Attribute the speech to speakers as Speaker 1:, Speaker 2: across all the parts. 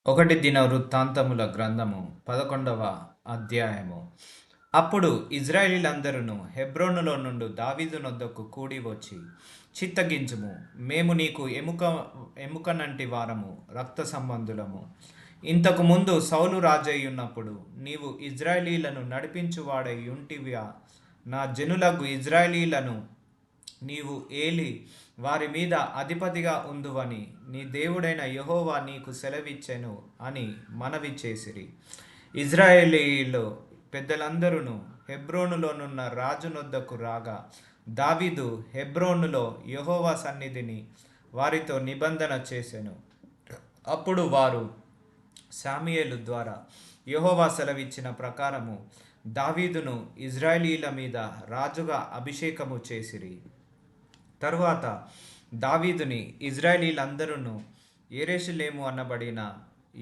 Speaker 1: ఒకటి దినవృత్తాంతముల గ్రంథము 11వ అధ్యాయము. అప్పుడు ఇజ్రాయేలీలందరూ హెబ్రోనులో నుండి దావీదు నొద్దకు కూడి వచ్చి, చిత్తగించుము, మేము నీకు ఎముకనంటి వారము, రక్త సంబంధులము. ఇంతకు ముందు సౌలు రాజయ్యున్నప్పుడు నీవు ఇజ్రాయేలీలను నడిపించువాడై ఉంటివా. నా జనులకు ఇజ్రాయేలీలను నీవు ఏలి వారి మీద అధిపతిగా ఉందువని నీ దేవుడైన యెహోవా నీకు సెలవిచ్చెను అని మనవి చేసిరి. ఇజ్రాయేలీలో పెద్దలందరూ హెబ్రోనులోనున్న రాజునొద్దకు రాగా, దావీదు హెబ్రోనులో యెహోవా సన్నిధిని వారితో నిబంధన చేసెను. అప్పుడు వారు శామూయేలు ద్వారా యెహోవా సెలవిచ్చిన ప్రకారము దావీదును ఇజ్రాయేలీల మీద రాజుగా అభిషేకము చేసిరి. తరువాత దావీదుని ఇజ్రాయేలీలందరూ యెరూషలేము అనబడిన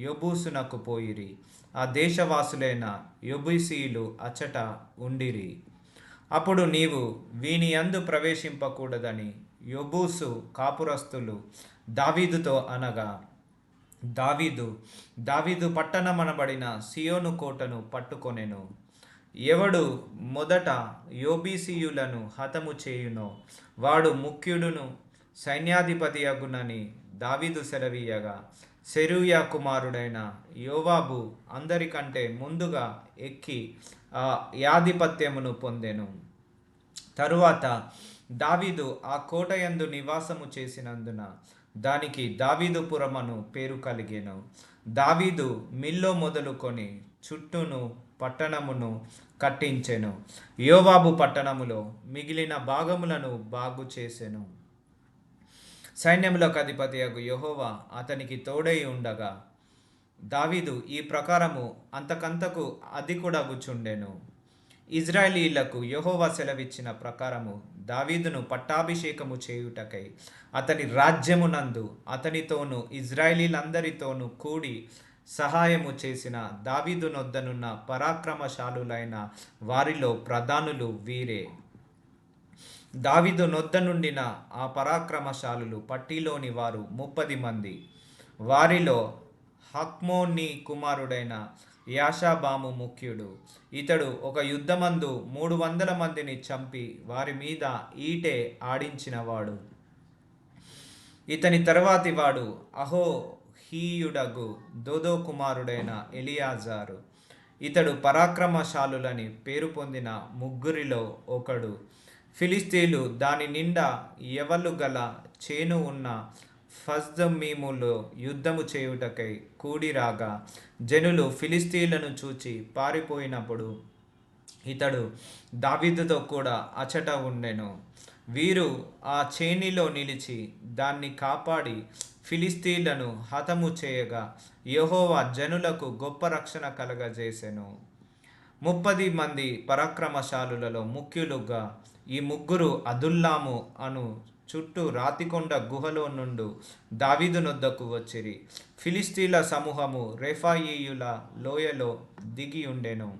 Speaker 1: యెబూసునకు పోయిరి. ఆ దేశవాసులైన యెబూసీయులు అచ్చట ఉండిరి. అప్పుడు నీవు వీని యందు ప్రవేశింపకూడదని యెబూసు కాపురస్తులు దావీదుతో అనగా, దావీదు పట్టణమనబడిన సియోను కోటను పట్టుకొనెను. ఎవడు మొదట యోబీసీయులను హతము చేయునో వాడు ముఖ్యుడును సైన్యాధిపతి అగునని దావీదు సెలవీయగా, సెరూయా కుమారుడైన యోవాబు అందరికంటే ముందుగా ఎక్కి ఆ యాధిపత్యమును పొందెను. తరువాత దావీదు ఆ కోటయందు నివాసము చేసినందున దానికి దావీదుపురమను పేరు కలిగెను. దావీదు మిల్లో మొదలుకొని చుట్టూను పట్టణమును కట్టించెను. యోవాబు పట్టణములో మిగిలిన భాగములను బాగు చేసెను. సైన్యములకు అధిపతియగు యెహోవా అతనికి తోడై ఉండగా దావీదు ఈ ప్రకారము అంతకంతకు అధికుడగుచుండెను. ఇజ్రాయేలీలకు యెహోవా సెలవిచ్చిన ప్రకారము దావీదును పట్టాభిషేకము చేయుటకై అతని రాజ్యమునందు అతనితోనూ ఇజ్రాయేలీలందరితోనూ కూడి సహాయము చేసిన దావీదు నొద్దనున్న పరాక్రమశాలులైన వారిలో ప్రధానులు వీరే. దావీదు నొద్ద నుండిన ఆ పరాక్రమశాలులు పట్టిలోని వారు 30 మంది. వారిలో హక్మోని కుమారుడైన యాషాబాము ముఖ్యుడు. ఇతడు ఒక యుద్ధమందు 300 మందిని చంపి వారి మీద ఈటె ఆడించినవాడు. ఇతని తరువాతి వాడు అహోహీయుడగు దోదో కుమారుడైన ఎలియాజారు. ఇతడు పరాక్రమశాలులని పేరు పొందిన ముగ్గురిలో ఒకడు. ఫిలిస్తీన్లు దాని నిండా ఎవలు గల చేను ఉన్న ఫస్దమ్మీములో యుద్ధము చేయుటకై కూడిరాగా జనులు ఫిలిస్తీన్లను చూచి పారిపోయినప్పుడు ఇతడు దావీదుతో కూడా అచట ఉండెను. వీరు ఆ చేనిలో నిలిచి దాన్ని కాపాడి ఫిలిస్తీన్లను హతము చేయగా యెహోవా జనులకు గొప్ప రక్షణ కలగజేసెను. 30 మంది పరాక్రమశాలులలో ముఖ్యులుగా ఈ ముగ్గురు అదుల్లాము అను చుట్టూ రాతికొండ గుహలో నుండి దావీదు నొద్దకు వచ్చిరి. ఫిలిస్తీన్ల సమూహము రెఫాయీయుల లోయలో దిగి ఉండెను.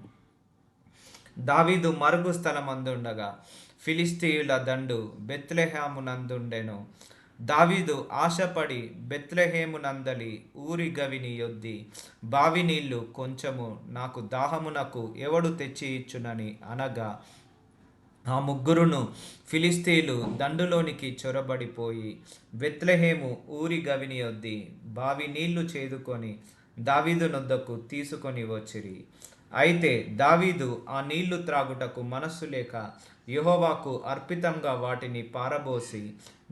Speaker 1: దావీదు మరుగు స్థలమందుండగా ఫిలిస్తీయుల దండు బెత్లెహేమునందుండెను. దావీదు ఆశపడి బెత్లెహేమునందలి ఊరి గవిని యొద్ది బావి నీళ్లు కొంచెము నాకు దాహమునకు ఎవడు తెచ్చి ఇచ్చునని అనగా, ఆ ముగ్గురును ఫిలిస్తీన్లు దండులోనికి చొరబడిపోయి బెత్లెహేము ఊరి గవిని యొద్ది బావి నీళ్లు చేదుకొని దావీదు నొద్దకు తీసుకొని వచ్చిరి. అయితే దావీదు ఆ నీళ్లు త్రాగుటకు మనస్సు లేక యెహోవాకు అర్పితంగా వాటిని పారబోసి,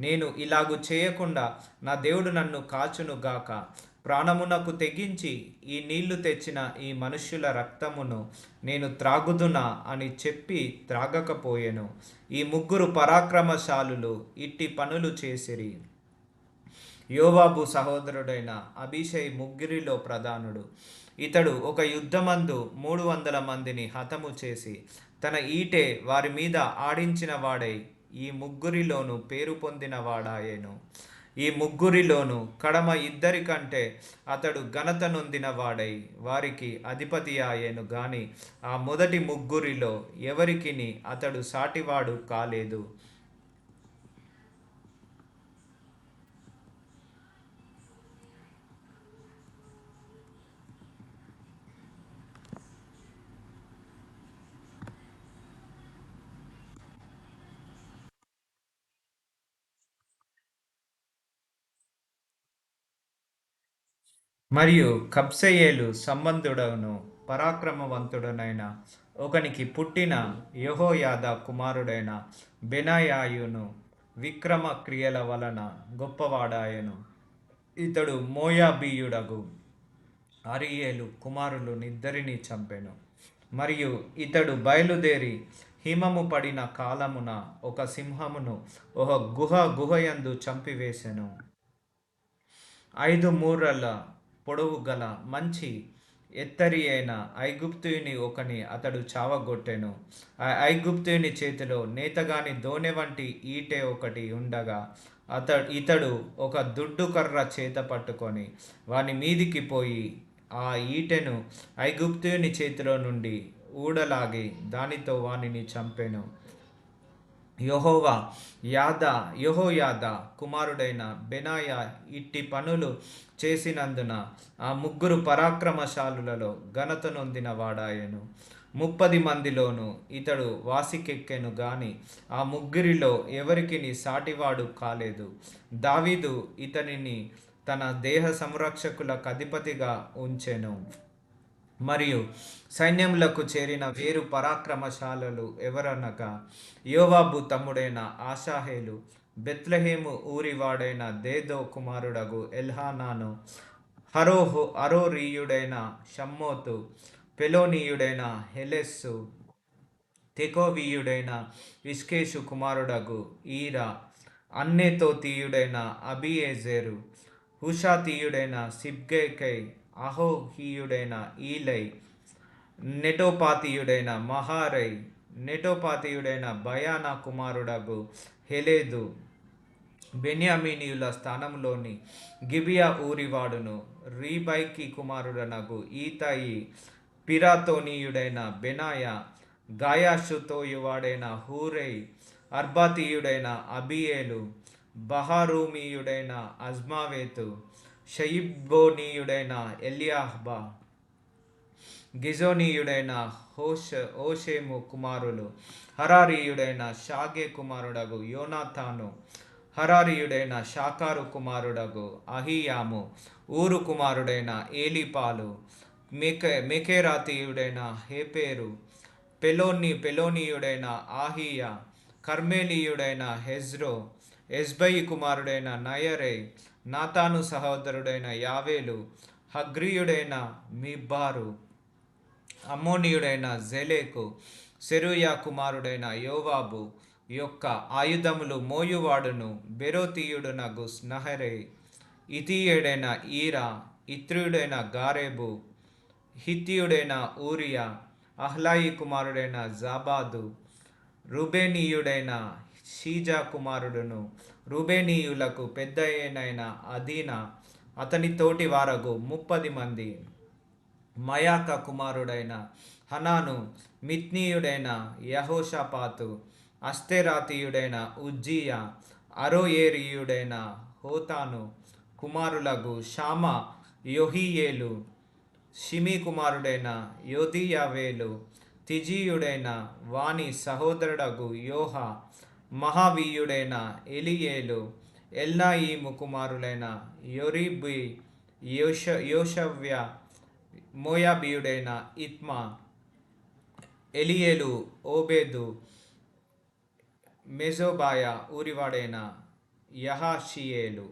Speaker 1: నేను ఇలాగు చేయకుండా నా దేవుడు నన్ను కాచును గాక, ప్రాణమునకు తెగించి ఈ నీళ్లు తెచ్చిన ఈ మనుష్యుల రక్తమును నేను త్రాగుదునా అని చెప్పి త్రాగకపోయెను. ఈ ముగ్గురు పరాక్రమశాలులు ఇట్టి పనులు చేసిరి. యోవాబు సహోదరుడైన అబీషై ముగ్గురిలో ప్రధానుడు. ఇతడు ఒక యుద్ధమందు 300 మందిని హతము చేసి తన ఈటె వారి మీద ఆడించిన వాడై ఈ ముగ్గురిలోను పేరు పొందిన వాడాయెను. ఈ ముగ్గురిలోను కడమ ఇద్దరి కంటే అతడు ఘనత నొందిన వాడై వారికి అధిపతి ఆయెను గాని ఆ మొదటి ముగ్గురిలో ఎవరికిని అతడు సాటివాడు కాలేదు. మరియు కబ్సెయేలు సంబంధుడను పరాక్రమవంతుడనైన ఒకనికి పుట్టిన యెహోయాదా కుమారుడైన బెనాయాయును విక్రమ క్రియల వలన గొప్పవాడాయను. ఇతడు మోయాబీయుడగు అరీయేలు కుమారులు నిద్దరిని చంపెను. మరియు ఇతడు బయలుదేరి హిమము పడిన కాలమున ఒక సింహమును ఒక గుహయందు చంపివేశెను. 5 మూరల పొడవు గల మంచి ఎత్తరి అయిన ఐగుప్తుని ఒకని అతడు చావగొట్టెను. ఆ ఐగుప్తుని చేతిలో నేతగాని దోనె వంటి ఈటె ఒకటి ఉండగా ఇతడు ఒక దుడ్డు కర్ర చేత పట్టుకొని వాని మీదికి పోయి ఆ ఈటెను ఐగుప్తుని చేతిలో నుండి ఊడలాగి దానితో వానిని చంపెను. యెహోయాదా కుమారుడైన బెనాయా ఇట్టి పనులు చేసినందున ఆ ముగ్గురు పరాక్రమశాలులలో ఘనత నొందిన వాడాయెను. 30 మందిలోను ఇతడు వాసికెక్కెను గాని ఆ ముగ్గురిలో ఎవరికిని సాటివాడు కాలేదు. దావీదు ఇతనిని తన దేహ సంరక్షకులకు అధిపతిగా ఉంచెను. మరియు సైన్యములకు చేరిన వేరు పరాక్రమశాలులు ఎవరనగా యోవాబు తమ్ముడైన ఆషాహేలు, బెత్లెహేము ఊరివాడైన దేదో కుమారుడగు ఎల్హానాను, అరోరీయుడైన షమ్మోతు, పెలోనీయుడైన హెలెస్సు, తెకోవీయుడైన ఇష్కేషు కుమారుడగు ఈరా, అన్నెతోతీయుడైన అబియేజెరు, హుషాతీయుడైన సిబ్గెకై, అహోహీయుడైన ఈలై, నెటోపాతీయుడైన మహారై, నెటోపాతీయుడైన బయానా కుమారుడగు హెలెదు, బెన్యామీనీయుల స్థానంలోని గిబియా ఊరివాడును రీబైకి కుమారుడనగు ఈతాయి, పిరాతోనీయుడైన బెనాయా, గాయాషుతోయువాడైన హూరై, అర్బాతీయుడైన అబియేలు, బహారూమీయుడైన అజ్మావేతు, షయిబ్బోనీయుడైన ఎల్యాహ్బా, గిజోనీయుడైన హోషేము కుమారులు, హరారీయుడైన షాగే కుమారుడగు యోనాతాను, హరారీయుడైన షాకారు కుమారుడగు అహియాము, ఊరు కుమారుడైన ఏలీపాలు, మెకేరాతీయుడైన హేపేరు, పెలోనీయుడైన ఆహియా, కర్మేలీయుడైన హెజ్రో, ఎస్బయి కుమారుడైన నయరై, నాతాను సహోదరుడైన యావేలు, హగ్రీయుడైన మిబ్బారు, అమ్మోనీయుడైన జెలెకు, సెరూయా కుమారుడైన యోవాబు యొక్క ఆయుధములు మోయువాడును బెరోతీయుడునగు నహరై, ఇతీయుడైన ఈరా, ఇత్రీయుడైన గారేబు, హిత్తీయుడైన ఊరియా, అహ్లాయి కుమారుడైన జాబాదు, రూబేనీయుడైన షీజా కుమారుడును రూబేనీయులకు పెద్దయనైన అదీనా, అతని తోటి వారగు 30 మంది, మయాక కుమారుడైన హనాను, మిత్నీయుడైన యహోషాపాతు, అష్టెరాతీయుడైన ఉజ్జియా, అరోయేరీయుడైన హోతాను కుమారులగు షామా, యొహీయేలు, షిమీ కుమారుడైన యోదియావేలు, తిజీయుడైన వాని సహోదరుడగు యోహా, మహావీయుడైన ఎలియేలు, ఎల్నాయీము కుమారులైన యొరీబి, యోషవ్య, మోయాబీయుడైన ఇత్మా, ఎలియేలు, ఓబేదు, మెజోబాయ ఊరివాడైన యహాషియేలు.